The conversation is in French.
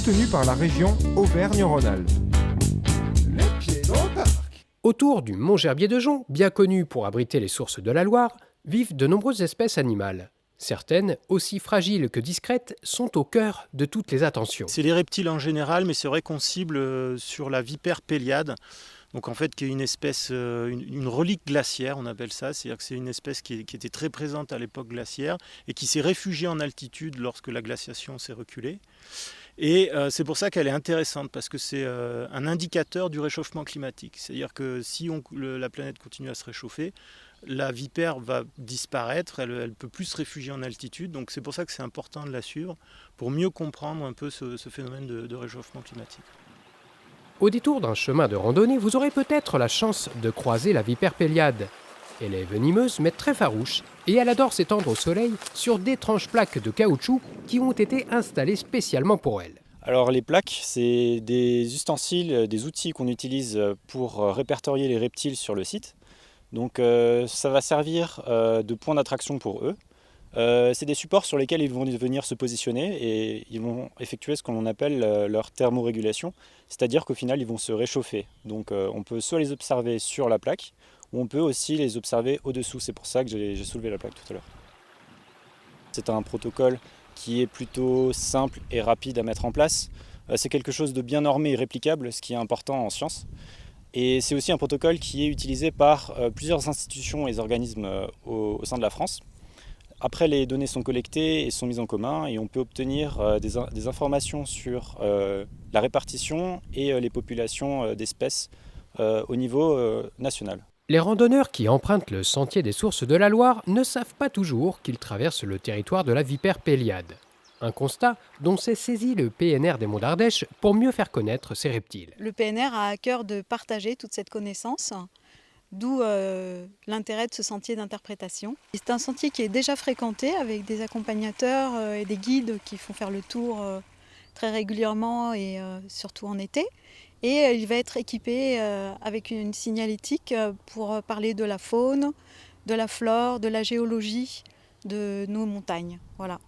soutenu par la région Auvergne-Rhône-Alpes. Les pieds dans le parc. Autour du mont Gerbier de Jonc, bien connu pour abriter les sources de la Loire, vivent de nombreuses espèces animales. Certaines, aussi fragiles que discrètes, sont au cœur de toutes les attentions. C'est les reptiles en général, mais c'est vrai qu'on cible sur la vipère péliade. Donc en fait, qui est une espèce, une relique glaciaire, on appelle ça. C'est-à-dire que c'est une espèce qui était très présente à l'époque glaciaire et qui s'est réfugiée en altitude lorsque la glaciation s'est reculée. Et c'est pour ça qu'elle est intéressante, parce que c'est un indicateur du réchauffement climatique. C'est-à-dire que si la planète continue à se réchauffer, la vipère va disparaître, elle ne peut plus se réfugier en altitude. Donc c'est pour ça que c'est important de la suivre, pour mieux comprendre un peu ce phénomène de réchauffement climatique. Au détour d'un chemin de randonnée, vous aurez peut-être la chance de croiser la vipère péliade. Elle est venimeuse mais très farouche et elle adore s'étendre au soleil sur d'étranges plaques de caoutchouc qui ont été installées spécialement pour elle. Alors les plaques, c'est des ustensiles, des outils qu'on utilise pour répertorier les reptiles sur le site. Donc ça va servir de point d'attraction pour eux. C'est des supports sur lesquels ils vont venir se positionner et ils vont effectuer ce qu'on appelle leur thermorégulation, c'est-à-dire qu'au final ils vont se réchauffer. Donc on peut soit les observer sur la plaque, ou on peut aussi les observer au-dessous. C'est pour ça que j'ai soulevé la plaque tout à l'heure. C'est un protocole qui est plutôt simple et rapide à mettre en place. C'est quelque chose de bien normé et réplicable, ce qui est important en science. Et c'est aussi un protocole qui est utilisé par plusieurs institutions et organismes au sein de la France. Après, les données sont collectées et sont mises en commun et on peut obtenir des informations sur la répartition et les populations d'espèces au niveau national. Les randonneurs qui empruntent le sentier des sources de la Loire ne savent pas toujours qu'ils traversent le territoire de la vipère péliade. Un constat dont s'est saisi le PNR des Monts d'Ardèche pour mieux faire connaître ces reptiles. Le PNR a à cœur de partager toute cette connaissance, d'où l'intérêt de ce sentier d'interprétation. C'est un sentier qui est déjà fréquenté avec des accompagnateurs et des guides qui font faire le tour très régulièrement et surtout en été. Et il va être équipé avec une signalétique pour parler de la faune, de la flore, de la géologie de nos montagnes. Voilà.